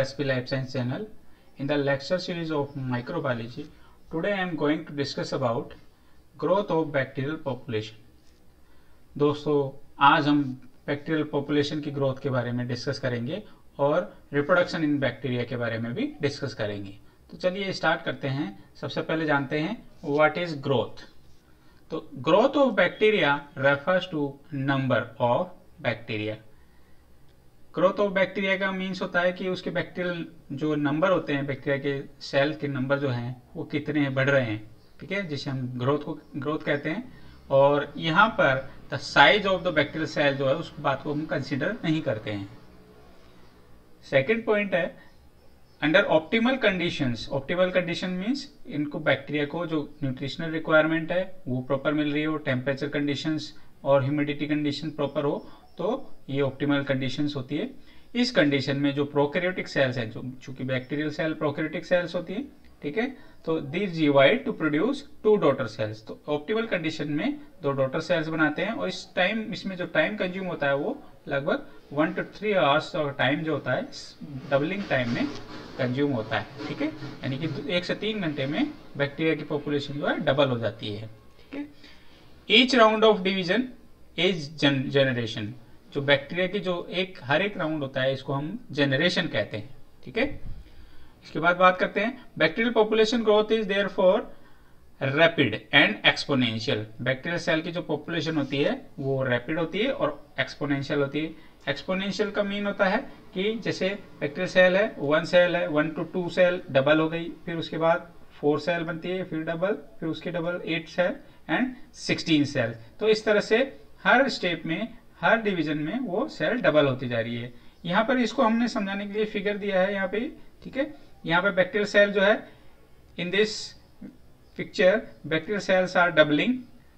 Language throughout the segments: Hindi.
SP Life Science channel. In the lecture series of microbiology, today I am going to discuss about growth of bacterial population. दोस्तों आज हम बैक्टीरियल पॉपुलेशन की ग्रोथ के बारे में डिस्कस करेंगे और रिप्रोडक्शन इन बैक्टीरिया के बारे में भी डिस्कस करेंगे। तो चलिए स्टार्ट करते हैं। सबसे पहले जानते हैं व्हाट इज ग्रोथ। तो growth of bacteria refers to number of bacteria. Growth of bacteria का मीन्स होता है कि उसके बैक्टीरियल जो नंबर होते हैं, बैक्टीरिया के सेल के नंबर जो हैं वो कितने हैं, बढ़ रहे हैं, ठीक है, जिसे हम ग्रोथ कहते हैं। और यहाँ पर the size of the bacterial cell जो है उस बात को हम कंसीडर नहीं करते हैं। सेकेंड पॉइंट है under optimal conditions. Optimal condition means इनको बैक्टीरिया को जो न्यूट्रिशनल रिक्वायरमेंट है वो प्रॉपर मिल रही हो, टेम्परेचर कंडीशंस और ह्यूमिडिटी कंडीशन प्रॉपर हो, तो ये ऑप्टिमल कंडीशंस होती है। इस कंडीशन में जो प्रोकैरियोटिक सेल्स हैं, जो चूंकि बैक्टीरियल सेल प्रोकैरियोटिक सेल्स होती है, ठीक है, तो these divide two produce 2 daughter cells. तो ऑप्टिमल कंडीशन में 2 डॉटर सेल्स बनाते हैं और इसमें जो टाइम कंज्यूम होता है वो लगभग 1 to 3 आवर्स और टाइम जो होता है डबलिंग टाइम में कंज्यूम होता है, ठीक है, यानी कि 1 से 3 घंटे में बैक्टीरिया की पॉपुलेशन जो है डबल हो जाती है, ठीक है। Each round of division is generation. जो बैक्टीरिया की जो हर एक राउंड होता है इसको हम जनरेशन कहते हैं, ठीक है। इसके बाद बात करते हैं bacterial population growth is there for rapid and exponential. Bacterial cell की जो पॉपुलेशन होती है वो रैपिड होती है और एक्सपोनेंशियल होती है। एक्सपोनेंशियल का मीन होता है कि जैसे बैक्टीरियल सेल है, 1 सेल है, 1 to 2 सेल डबल हो गई, फिर उसके बाद 4 सेल बनती है, फिर डबल, फिर उसकी डबल 8 सेल एंड 16 सेल। तो इस तरह से हर स्टेप में, हर डिवीजन में वो सेल डबल होती जा रही है। यहाँ पर इसको हमने समझाने के लिए फिगर दिया है यहाँ पे, ठीक है। यहाँ पे बैक्टीरियल सेल जो है in this picture bacterial cells are doubling,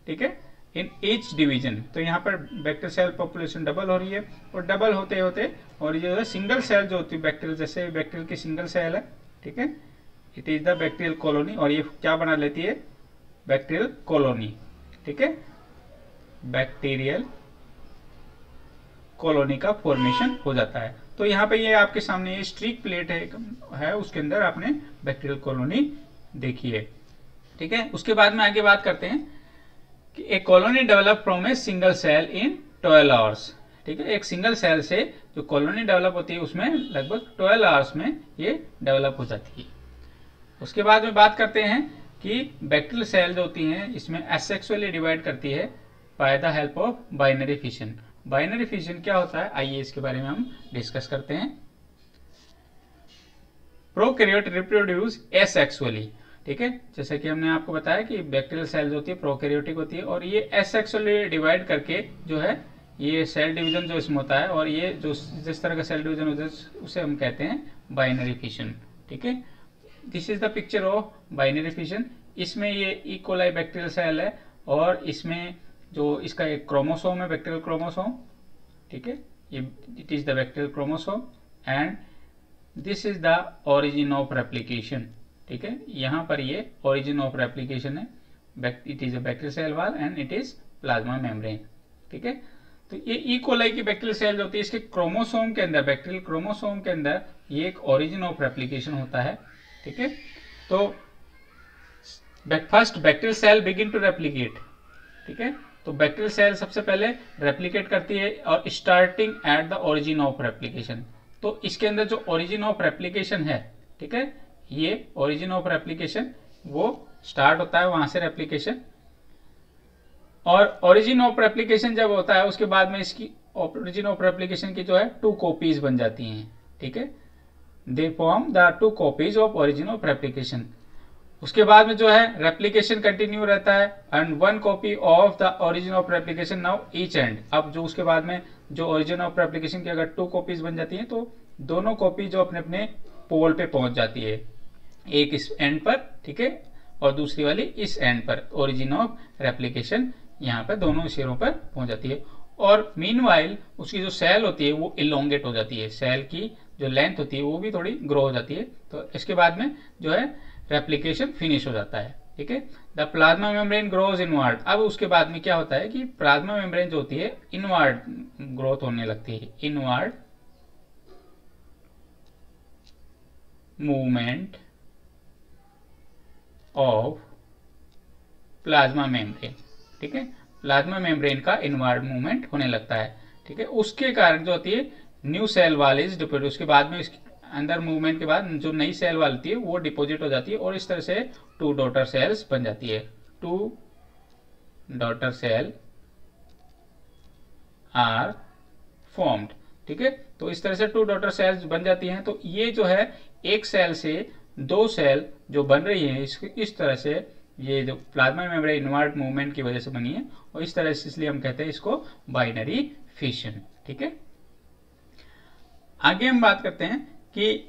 ठीक है, इन ईच डिवीजन। तो यहाँ पर बैक्टीरियल सेल पॉपुलेशन डबल हो रही है और डबल होते होते और ये जो है सिंगल सेल जो होती है बैक्टीरियल, जैसे बैक्टीरियल की सिंगल सेल है, ठीक है, it is the bacterial colony और ये क्या बना लेती है, बैक्टीरियल कॉलोनी, ठीक है, बैक्टीरियल कॉलोनी का फॉर्मेशन हो जाता है। तो यहाँ पे ये आपके सामने ये स्ट्रीक प्लेट है उसके अंदर आपने बैक्टीरियल कॉलोनी देखी है, ठीक है। उसके बाद में आगे बात करते हैं कि एक colony develop from a single cell in 12 hours, ठीक है। एक सिंगल सेल से जो कॉलोनी डेवलप होती है उसमें लगभग 12 आवर्स में ये डेवलप हो जाती है। उसके बाद में बात करते हैं कि बैक्टीरियल सेल जो होती हैं इसमें एसेक्सुअली डिवाइड करती है by the help of binary fission. Binary fission क्या होता है, आइए इसके बारे में हम डिस्कस करते हैं। प्रोकैरियोट रिप्रोड्यूस एसेक्सुअली, ठीक है, जैसे कि हमने आपको बताया कि बैक्टीरियल सेल जो होती है प्रोकैरियोटिक होती है और ये एसेक्सुअली डिवाइड करके जो है ये सेल डिवीजन जो इसमें होता है और ये जो जिस तरह का सेल डिवीजन होता है उसे हम कहते हैं बाइनरी फिशन, ठीक है। This is the picture of binary fission. इसमें ये ई कोलाई बैक्टीरियल सेल है और इसमें जो इसका एक क्रोमोसोम है, बैक्टीरियल क्रोमोसोम, ठीक है, ये it is the bacterial chromosome and this is the origin of replication, ठीक है। यहाँ पर ये ओरिजिन ऑफ रेप्लिकेशन है, it is a bacterial cell wall and it is plasma membrane, ठीक है। तो ये ई कोलाई की बैक्टीरियल सेल होती है, इसके क्रोमोसोम के अंदर, बैक्टीरियल क्रोमोसोम के अंदर ये एक ओरिजिन ऑफ रेप्लिकेशन होता है, ठीक है। तो first bacterial cell begin to replicate, ठीक है। तो बैक्टीरियल सेल सबसे पहले रेप्लिकेट करती है और starting at the origin of replication. तो इसके अंदर जो ओरिजिन ऑफ रेप्लिकेशन है, ठीक है, ये ओरिजिन ऑफ रेप्लिकेशन वो स्टार्ट होता है वहां से रेप्लिकेशन। और ओरिजिन ऑफ रेप्लिकेशन जब होता है उसके बाद में इसकी ओरिजिन ऑफ रेप्लिकेशन की जो है 2 कॉपीज बन जाती हैं, ठीक है, they form the 2 copies of origin of replication. उसके बाद में जो है रेप्लिकेशन कंटिन्यू रहता है and 1 copy of the origin of replication now each and. अब जो उसके बाद में जो ओरिजिन ऑफ रेप्लिकेशन की अगर 2 कॉपीज बन जाती हैं तो दोनों कॉपी जो अपने अपने पोल पे पहुंच जाती है, एक इस एंड पर, ठीक है, और दूसरी वाली इस एंड पर। ओरिजिन ऑफ रेप्लिकेशन यहाँ पर दोनों सिरों पर पहुंच जाती है और मीनवाइल उसकी जो सेल होती है वो इलोंगेट हो जाती है, सेल की जो लेंथ होती है वो भी थोड़ी ग्रो हो जाती है। तो इसके बाद में जो है रेप्लिकेशन फिनिश हो जाता है, ठीक है। The plasma membrane grows inward. अब उसके बाद में क्या होता है कि प्लाज्मा मेम्ब्रेन जो होती है इनवर्ड ग्रोथ होने लगती है, inward movement of plasma membrane, ठीक है, प्लाज्मा मेम्ब्रेन का इनवर्ड मूवमेंट होने लगता है, ठीक है। उसके कारण जो होती है new cell wall is deposit, उसके बाद में अंदर मूवमेंट के बाद जो नई सेल वॉल होती है वो डिपोजिट हो जाती है और इस तरह से 2 डॉटर सेल्स बन जाती है। 2 डॉटर सेल आर फॉर्म्ड, ठीक है। तो इस तरह से 2 डॉटर सेल्स बन जाती हैं। तो ये जो है एक सेल से 2 सेल जो बन रही है इस तरह से, ये जो प्लाज्मा मेम्ब्रेन इनवर्ट मूवमेंट की वजह से बनी है और इस तरह से, इसलिए हम कहते हैं इसको बाइनरी फिशन, ठीक है। आगे हम बात करते हैं कि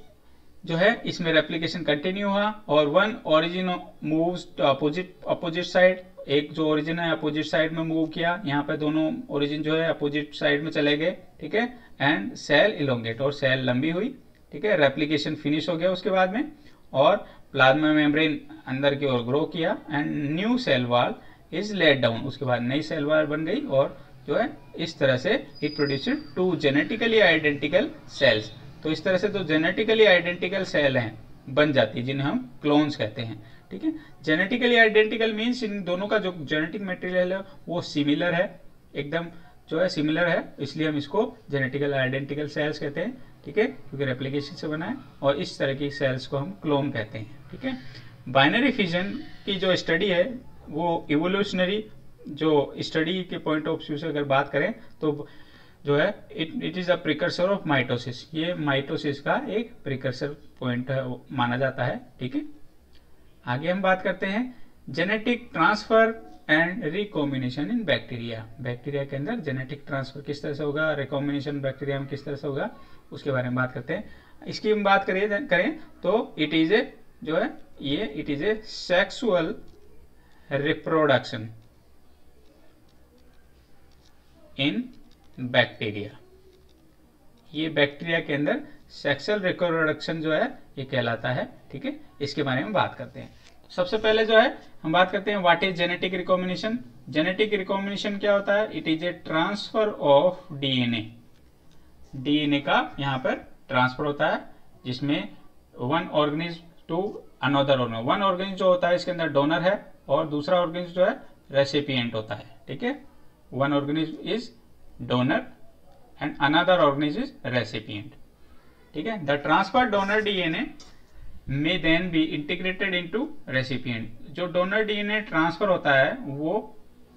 जो है इसमें रेप्लिकेशन कंटिन्यू हुआ और one origin moves to opposite side, एक जो ओरिजिन है अपोजिट साइड में मूव किया, यहाँ पे दोनों ओरिजिन जो है अपोजिट साइड में चले गए, ठीक है। एंड सेल इलोंगेट, और सेल लंबी हुई, ठीक है। रेप्लिकेशन फिनिश हो गया उसके बाद में और प्लाज्मा मेम्ब्रेन अंदर की ओर ग्रो किया and new cell wall is laid down, उसके बाद नई सेल वॉल बन गई और जो है इस तरह से इट प्रोड्यूसेड 2 जेनेटिकली आइडेंटिकल सेल्स। तो इस तरह से जो जेनेटिकली आइडेंटिकल सेल हैं बन जाती है जिन्हें हम क्लोन्स कहते हैं, ठीक है। जेनेटिकली आइडेंटिकल मीन्स इन दोनों का जो जेनेटिक मटेरियल है वो सिमिलर है, एकदम जो है सिमिलर है, इसलिए हम इसको जेनेटिकल आइडेंटिकल सेल्स कहते हैं, ठीक है, क्योंकि रेप्लिकेशन से बना है। और इस तरह की सेल्स को हम क्लोन कहते हैं, ठीक है। बाइनरी फिजन की जो स्टडी है वो इवोल्यूशनरी जो स्टडी के पॉइंट ऑफ व्यू से अगर बात करें तो जो है it is a precursor of mitosis, ये माइटोसिस का एक प्रिकर्सर पॉइंट माना जाता है, ठीक है। आगे हम बात करते हैं genetic transfer and recombination in bacteria. Bacteria के अंदर जेनेटिक ट्रांसफर किस तरह से होगा, रिकॉम्बिनेशन बैक्टीरिया में किस तरह से होगा, उसके बारे में बात करते हैं। इसकी हम बात करें तो इट इज ए जो है ये it is A sexual reproduction in bacteria, ये बैक्टीरिया के अंदर सेक्सुअल रिप्रोडक्शन जो है ये कहलाता है, ठीक है। इसके बारे में बात करते हैं। तो सबसे पहले जो है हम बात करते हैं what is genetic recombination. Genetic recombination क्या होता है, it is a transfer of DNA, DNA का यहाँ पर ट्रांसफर होता है जिसमें one organism to another organism, one organism जो होता है इसके अंदर डोनर है और दूसरा ऑर्गेनिज्म जो है रेसिपिएंट होता है, ठीक है। One organism is donor and another organism is recipient, ठीक है। The transfer donor DNA may then be integrated into recipient, जो डोनर डीएनए ट्रांसफर होता है वो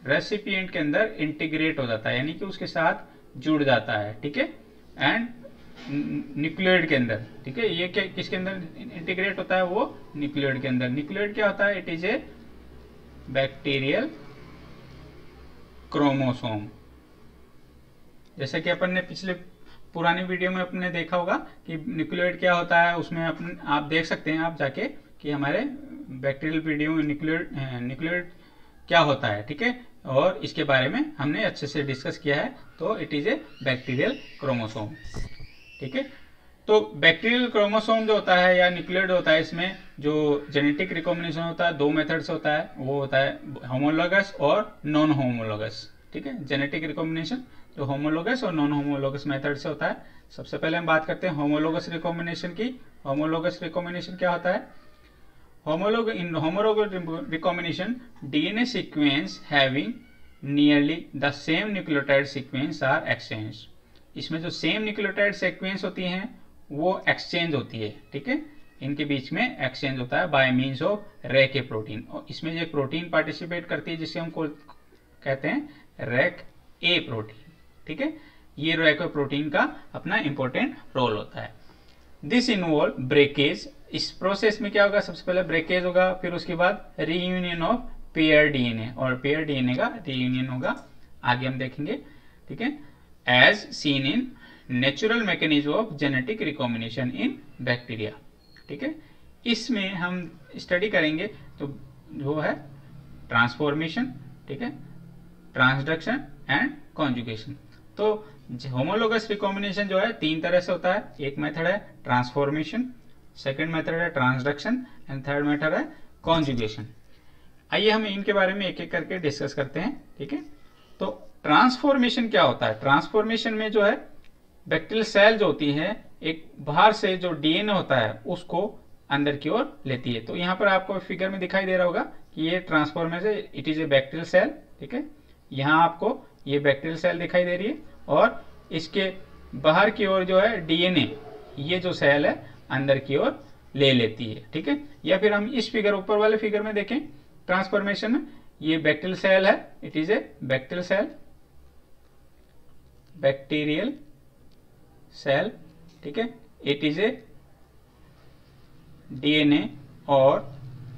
रेसिपिएंट के अंदर इंटीग्रेट हो जाता है, यानी कि उसके साथ जुड़ जाता है, ठीक है। एंड न्यूक्लियोइड के अंदर, ठीक है, ये क्या किसके अंदर इंटीग्रेट होता है, वो न्यूक्लियोइड के अंदर। न्यूक्लियोइड क्या होता है, it is a bacterial chromosome. जैसे कि अपन ने पिछले पुरानी वीडियो में अपने देखा होगा कि न्यूक्लियोइड क्या होता है, उसमें अपन आप देख सकते हैं आप जाके कि हमारे बैक्टीरियल वीडियो में न्यूक्लियोइड क्या होता है, ठीक है, और इसके बारे में हमने अच्छे से डिस्कस किया है। तो it is a bacterial chromosome, ठीक है। तो बैक्टीरियल क्रोमोसोम जो होता है या न्यूक्लियोइड होता है, इसमें जो जेनेटिक रिकॉम्बिनेशन होता है 2 मेथड से होता है, वो होता है होमोलोगस और नॉन होमोलोगस, ठीक है। जेनेटिक रिकॉम्बिनेशन जो होमोलोगस और नॉन होमोलोगस मेथड से होता है। सबसे पहले हम बात करते हैं होमोलोगस रिकॉम्बिनेशन की। होमोलोगस रिकॉम्बिनेशन क्या होता है, in homologous recombination DNA sequence having nearly the same nucleotide sequence are exchange, इसमें जो सेम न्यूक्लियोटाइड सीक्वेंस होती हैं वो एक्सचेंज होती है, ठीक है, इनके बीच में एक्सचेंज होता है bye means of rack A protein, और इसमें जो प्रोटीन पार्टिसिपेट करती है जिसे हम कहते हैं रैक ए प्रोटीन, ठीक है। ये रैक ए प्रोटीन का अपना इंपॉर्टेंट रोल होता है। दिस इन्वॉल्व ब्रेकेज, इस प्रोसेस में क्या होगा, सबसे पहले ब्रेकेज होगा, फिर उसके बाद रीयूनियन ऑफ पेयर डीएनए, और पेयर डीएनए का रीयूनियन होगा, आगे हम देखेंगे, ठीक है। As seen in natural mechanism of genetic recombination in bacteria, ठीक है। इसमें हम स्टडी करेंगे तो जो है ट्रांसफॉर्मेशन, ठीक है, ट्रांसडक्शन एंड कॉन्जुगेशन। तो होमोलोगस रिकॉम्बिनेशन जो है 3 तरह से होता है, एक मेथड है ट्रांसफॉर्मेशन, सेकंड मेथड है ट्रांसडक्शन एंड थर्ड मेथड है कॉन्जुगेशन। आइए हम इनके बारे में एक एक करके डिस्कस करते हैं, ठीक है। तो ट्रांसफॉर्मेशन क्या होता है, ट्रांसफॉर्मेशन में जो है बैक्टीरियल सेल जो होती है एक बाहर से जो डीएनए होता है उसको अंदर की ओर लेती है। तो यहाँ पर आपको फिगर में दिखाई दे रहा होगा कि ये ट्रांसफॉर्मेशन है, it is a bacterial cell. ठीक है, यहाँ आपको ये बैक्टीरियल सेल दिखाई दे रही है और इसके बाहर की ओर जो है डीएनए, ये जो सेल है अंदर की ओर ले लेती है। ठीक है, या फिर हम इस फिगर, ऊपर वाले फिगर में देखें ट्रांसफॉर्मेशन में, ये बैक्टीरियल सेल है, it is a bacterial cell, bacterial cell. ठीक है, इट इज ए डीएनए और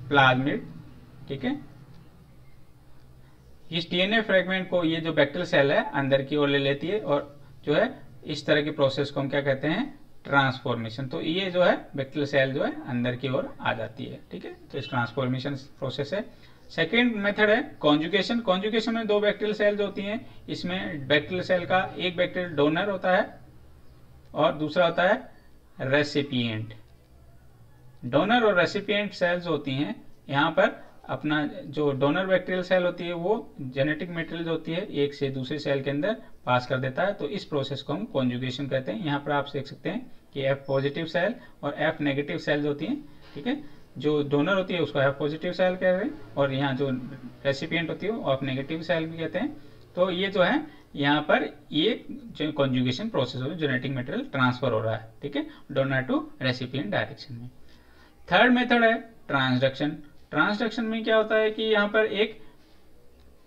प्लाज्मिड। ठीक है, इस डीएनए फ्रेगमेंट को ये जो बैक्टीरियल सेल है अंदर की ओर ले लेती है और जो है इस तरह की प्रोसेस को हम क्या कहते हैं, ट्रांसफॉर्मेशन। तो ये जो है बैक्टीरियल सेल जो है अंदर की ओर आ जाती है। ठीक है, तो इस ट्रांसफॉर्मेशन प्रोसेस है। सेकेंड मेथड है कॉन्जुगेशन। कॉन्जुगेशन में दो बैक्टीरियल सेल होती हैं, इसमें बैक्टीरियल सेल का एक बैक्टीरियल डोनर होता है और दूसरा होता है रेसिपिएंट। डोनर और रेसिपिएंट सेल्स होती हैं, यहाँ पर अपना जो डोनर बैक्टीरियल सेल होती है वो जेनेटिक मटेरियल जो होती है एक से दूसरे सेल के अंदर पास कर देता है। तो इस प्रोसेस को हम कॉन्जुगेशन कहते हैं। यहाँ पर आप देख सकते हैं कि एफ पॉजिटिव सेल और एफ नेगेटिव सेल्स होती हैं। ठीक है, जो डोनर होती है उसको एफ पॉजिटिव सेल कहते हैं और यहाँ जो रेसिपिएंट होती है वो एफ नेगेटिव सेल भी कहते हैं। तो ये जो है यहाँ पर ये जो कॉन्जुगेशन प्रोसेस हो रहा है, जेनेटिक मटेरियल ट्रांसफर हो रहा है। ठीक है, डोनर टू रेसिपिएंट डायरेक्शन में। थर्ड मेथड है ट्रांसडक्शन। ट्रांसडक्शन में क्या होता है कि यहाँ पर एक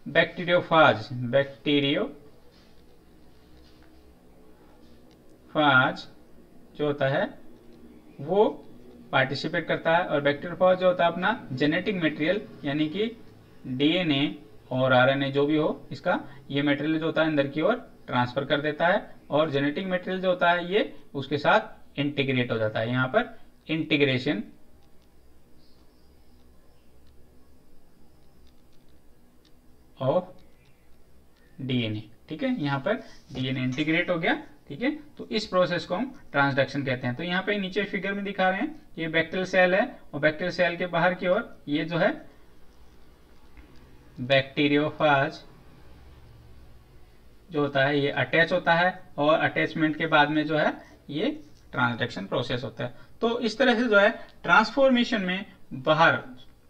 बैक्टीरियोफाज जो होता है वो पार्टिसिपेट करता है और बैक्टीरियोफाज जो होता है अपना जेनेटिक मटेरियल यानी कि डीएनए और आरएनए जो भी हो इसका ये मटेरियल जो होता है अंदर की ओर ट्रांसफर कर देता है और जेनेटिक मटेरियल जो होता है ये उसके साथ इंटीग्रेट हो जाता है। यहाँ पर इंटीग्रेशन ऑफ डीएनए। ठीक है, यहाँ पर डीएनए इंटीग्रेट हो गया। ठीक है, तो इस प्रोसेस को हम ट्रांसडक्शन कहते हैं। तो यहाँ पे नीचे फिगर में दिखा रहे हैं ये बैक्टीरियल सेल है और बैक्टीरियल सेल के बाहर की ओर ये जो है बैक्टीरियोफाज जो होता है ये अटैच होता है और अटैचमेंट के बाद में जो है ये ट्रांसडक्शन प्रोसेस होता है। तो इस तरह से जो है ट्रांसफॉर्मेशन में बाहर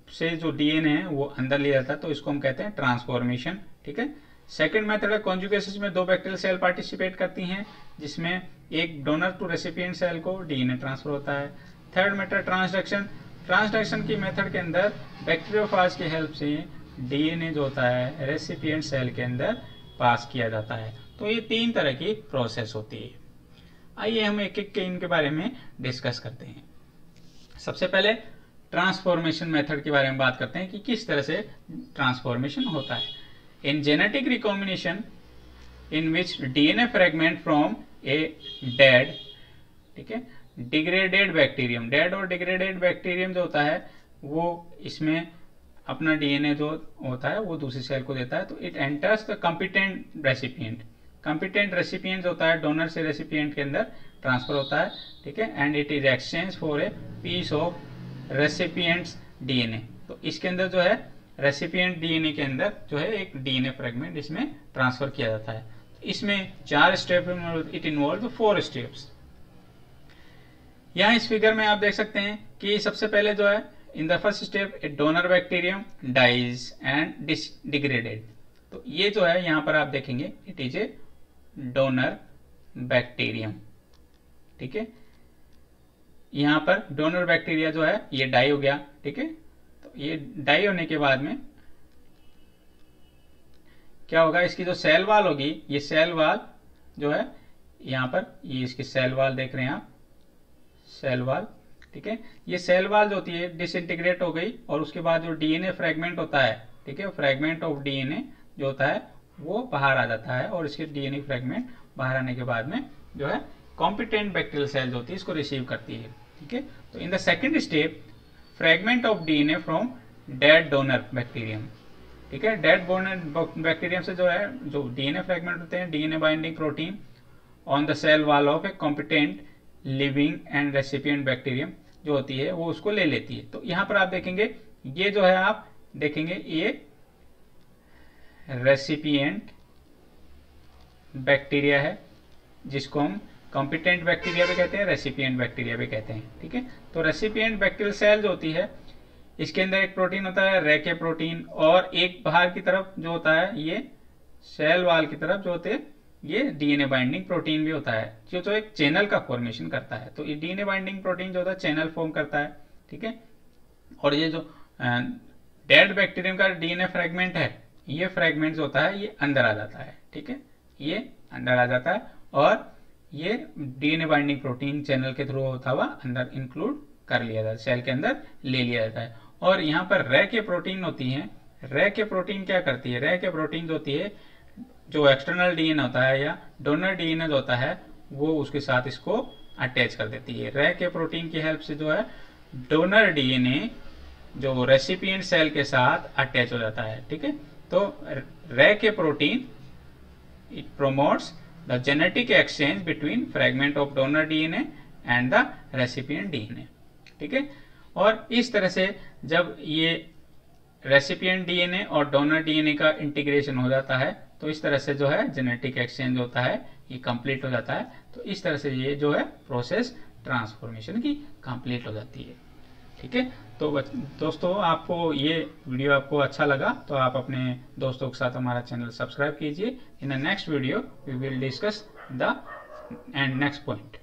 से जो डीएनए है वो अंदर ले जाता है, तो इसको हम कहते हैं ट्रांसफॉर्मेशन। ठीक है, सेकंड मेथड है कॉन्जुगेशन में दो बैक्टीरियल सेल पार्टिसिपेट करती हैं जिसमें एक डोनर टू रेसिपिएंट सेल को डीएनए ट्रांसफर होता है। Third method transduction. ट्रांसडक्शन की मेथड के अंदर बैक्टीरियोफाज की हेल्प से डीएनए जो होता है रेसिपिएंट सेल के अंदर पास किया जाता है। तो ये तीन तरह की प्रोसेस होती है। आइए हम एक एक के इनके बारे में डिस्कस करते हैं। सबसे पहले ट्रांसफॉर्मेशन मेथड के बारे में बात करते हैं कि किस तरह से ट्रांसफॉर्मेशन होता है। In genetic recombination in which DNA fragment from a dead, ठीक है, डिग्रेडेड बैक्टीरियम, डेड और डिग्रेडेड बैक्टीरियम जो होता है वो इसमें अपना डीएनए जो होता है वो दूसरी सेल को देता है। तो it enters the competent recipient. Competent recipient होता है डोनर से रेसिपिएंट के अंदर ट्रांसफर होता है। ठीक है, and it is exchange for a piece of recipient's DNA. तो इसके अंदर जो है रेसिपिएंट डीएनए के अंदर जो है एक डीएनए फ्रेगमेंट इसमें ट्रांसफर किया जाता है। इसमें 4 स्टेप, इट इन्वॉल्व 4 स्टेप्स। यहाँ इस फिगर में आप देख सकते हैं कि सबसे पहले जो है in the first step a donor bacterium dies and degraded. तो ये जो है यहाँ पर आप देखेंगे it is a donor bacterium. ठीक है, यहाँ पर डोनर बैक्टीरिया जो है ये डाई हो गया। ठीक है, तो ये डाई होने के बाद में क्या होगा, इसकी जो सेल वाल होगी, ये सेल वाल जो है यहाँ पर ये इसकी सेल वाल देख रहे हैं आप, सेल वाल। ठीक है, ये सेल वाल जो होती है डिसइंटीग्रेट हो गई और उसके बाद जो डीएनए फ्रेगमेंट होता है, ठीक है, फ्रेगमेंट ऑफ डीएनए जो होता है वो बाहर आ जाता है और इसके डीएनए फ्रेगमेंट बाहर आने के बाद में जो है कॉम्पिटेंट बैक्टीरियल सेल जो होती है इसको रिसीव करती है। ठीक है, तो in the second step fragment of DNA from dead donor bacterium. ठीक है, डेड डोनर बैक्टीरियम से जो है जो डीएनए फ्रेगमेंट होते हैं, DNA binding protein on the cell wall of a competent living and recipient bacterium जो होती है वो उसको ले लेती है। तो यहां पर आप देखेंगे ये जो है आप देखेंगे ये रेसिपिएंट बैक्टीरिया है जिसको हम कॉम्पिटेंट बैक्टीरिया भी कहते हैं, रेसिपिएंट बैक्टीरिया भी कहते हैं। ठीक है, तो रेसिपिएंट बैक्टीरियल सेल जो होती है इसके अंदर एक प्रोटीन होता है रैके प्रोटीन, और एक बाहर की तरफ जो होता है ये सेल वाल की तरफ जो होते हैं ये डीएनए बाइंडिंग प्रोटीन भी होता है, जो तो एक चैनल का फॉर्मेशन करता है। तो ये डीएनए बाइंडिंग प्रोटीन जो होता है चैनल फॉर्म करता है। ठीक है, और ये जो डेड बैक्टीरियम का डीएनए फ्रेगमेंट है, ये फ्रेगमेंट जो होता है ये अंदर आ जाता है। ठीक है, ये अंदर आ जाता है और ये डीएनए बाइंडिंग प्रोटीन चैनल के थ्रू होता हुआ अंदर इंक्लूड कर लिया जाता है, सेल के अंदर ले लिया जाता है। और यहाँ पर रे के प्रोटीन होती है। रे के प्रोटीन क्या करती है? रे के प्रोटीन जो होती है, जो एक्सटर्नल डीएनए होता है या डोनर डीएनए जो होता है वो उसके साथ इसको अटैच कर देती है। रे के प्रोटीन की हेल्प से जो है डोनर डीएनए जो रेसिपिएंट सेल के साथ अटैच हो जाता है। ठीक है, तो रे के protein it promotes the genetic exchange between fragment of donor DNA and the recipient DNA. ठीक है, और इस तरह से जब ये रेसिपिएंट डीएनए और डोनर डीएनए का इंटीग्रेशन हो जाता है तो इस तरह से जो है जेनेटिक एक्सचेंज होता है ये कंप्लीट हो जाता है। तो इस तरह से ये जो है प्रोसेस ट्रांसफॉर्मेशन की कंप्लीट हो जाती है। ठीक है, तो दोस्तों आपको ये वीडियो आपको अच्छा लगा तो आप अपने दोस्तों के साथ हमारा चैनल सब्सक्राइब कीजिए। In the next video we will discuss the end next point.